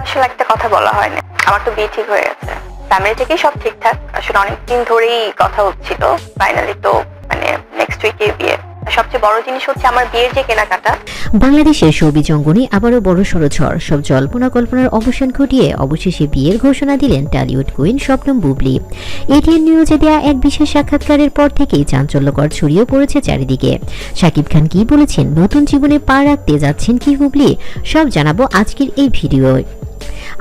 আসলে একটা কথা বলা হয়নি, আমার তো বিয়ে ঠিক হয়ে গেছে। ফ্যামিলি থেকেই সব ঠিকঠাক, আসলে অনেকদিন ধরেই কথা হচ্ছিল। ফাইনালি তো মানে নেক্সট উইকে বিয়ে। সবচেয়ে বড় জিনিস হচ্ছে আমার বিয়ের যে কেনাকাটা। বাংলাদেশের শোবিজ অঙ্গনে আবারও বড়সড় ঝড়। সব জল্পনা কল্পনার অবসান ঘটিয়ে অবশেষে বিয়ের ঘোষণা দিলেন Tollywood queen Shabnam Bubly. ATN নিউজে দেয়া এক বিশেষ সাক্ষাৎকারের পর থেকেই চাঞ্চল্যকর ছড়িয়ে পড়েছে চারিদিকে। শাকিব খান কি বলেছেন, নতুন জীবনে পা রাখতে যাচ্ছেন কি বুবলী, সব জানাবো আজকের এই ভিডিওয়।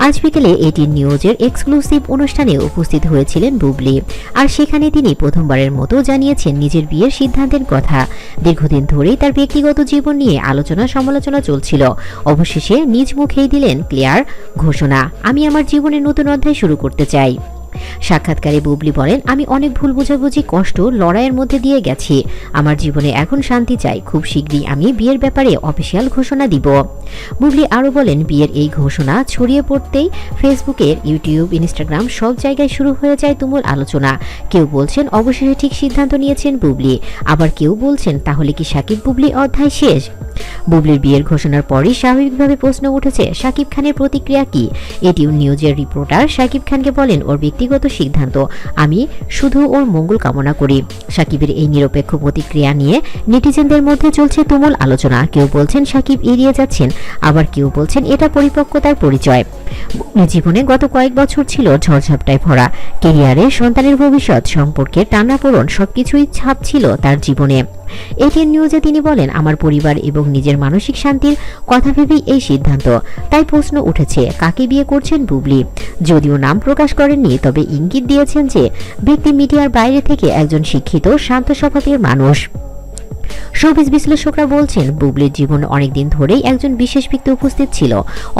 আজ বিকেলে এটিএন নিউজের এক্সক্লুসিভ অনুষ্ঠানে উপস্থিত হয়েছিলেন বুবলী, আর সেখানে তিনি প্রথমবারের মতো জানিয়েছেন নিজের বিয়ের সিদ্ধান্তের কথা। দীর্ঘদিন ধরেই তার ব্যক্তিগত জীবন নিয়ে আলোচনা সমালোচনা চলছিল। অবশেষে নিজ মুখেই দিলেন ক্লিয়ার ঘোষণা, আমি আমার জীবনের নতুন অধ্যায় শুরু করতে চাই। সাক্ষাৎকারে বুবলী বলেন, আমি অনেক ভুল বোঝাবুঝি, কষ্ট, লড়াইয়ের মধ্যে দিয়ে গেছি। আমার জীবনে এখন শান্তি চাই। খুব শীঘ্রই আমি বিয়ের ব্যাপারে অফিসিয়াল ঘোষণা দিব। বুবলী আরও বলেন, বিয়ের এই ঘোষণা ছড়িয়ে পড়তেই ফেসবুকের, ইউটিউব, ইনস্টাগ্রাম সব জায়গায় শুরু হয়ে যায় তুমুল আলোচনা। কেউ বলছেন অবশেষে ঠিক সিদ্ধান্ত নিয়েছেন বুবলী, আবার কেউ বলছেন তাহলে কি শাকিব বুবলী অধ্যায় শেষ। বুবলীর বিয়ের ঘোষণার পরই স্বাভাবিকভাবে প্রশ্ন উঠেছে শাকিব খানের প্রতিক্রিয়া কি। এটিএন নিউজের রিপোর্টার শাকিব খানকে বলেন, ওর ব্যক্তিগত সিদ্ধান্ত, আমি শুধু ওর মঙ্গল কামনা করি। শাকিবের এই নিরপেক্ষ প্রতিক্রিয়া নিয়ে নেটিজেনদের মধ্যে চলছে তুমুল আলোচনা। কেউ বলছেন শাকিব এড়িয়ে যাচ্ছেন, আবার কেউ বলছেন এটা পরিপক্কতার পরিচয়। জীবনে গত কয়েক বছর ছিল ঝড়ঝাপটায় ভরা। কেরিয়ারে, সন্তানের ভবিষ্যৎ, সম্পর্কের টানাপোড়েন সবকিছুই ছাপ ছিল তার জীবনে। এটিএন নিউজে তিনি বলেন, আমার পরিবার এবং নিজের মানসিক শান্তির কথা ভেবেই এই সিদ্ধান্ত। তাই প্রশ্ন উঠেছে কাকে বিয়ে করছেন বুবলী। যদিও নাম প্রকাশ করেননি, তবে ইঙ্গিত দিয়েছেন যে ব্যক্তি মিডিয়ার বাইরে থেকে একজন শিক্ষিত, শান্ত স্বভাবের মানুষ। শোবিজ বিশ্লেষকরা বলছেন, বুবলীর জীবনে অনেকদিন ধরেই একজন বিশেষ ব্যক্তি উপস্থিত ছিল।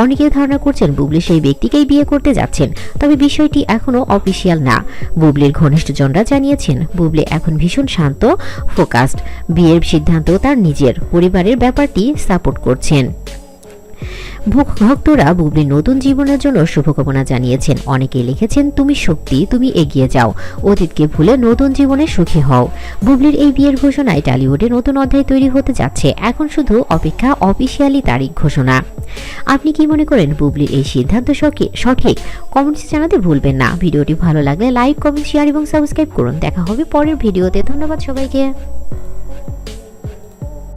অনেকে ধারণা করছেন বুবলী সেই ব্যক্তিকেই বিয়ে করতে যাচ্ছেন, তবে বিষয়টি এখনো অফিসিয়াল না। বুবলীর ঘনিষ্ঠজনরা জানিয়েছেন বুবলী এখন ভীষণ শান্ত, ফোকাসড। বিয়ের সিদ্ধান্ত তার নিজের, পরিবারের ব্যাপারটি সাপোর্ট করছেন। ভক্তরা বুবলীর নতুন জীবনের জন্য শুভকামনা জানিয়েছেন। অনেকেই লিখেছেন, তুমি শক্তি, তুমি এগিয়ে যাও, অতীতকে ভুলে নতুন জীবনে সুখী হও। বুবলীর এই বিয়ের ঘোষণায় টলিউডে নতুন অধ্যায় তৈরি হতে যাচ্ছে। এখন শুধু অপেক্ষা অফিসিয়ালি তারিখ ঘোষণা। আপনি কি মনে করেন বুবলীর এই সিদ্ধান্ত সঠিক? কমেন্টসে জানাতে ভুলবেন না। ভিডিওটি ভালো লাগলে লাইক, কমেন্ট, শেয়ার এবং সাবস্ক্রাইব করুন। দেখা হবে পরের ভিডিওতে। ধন্যবাদ সবাইকে।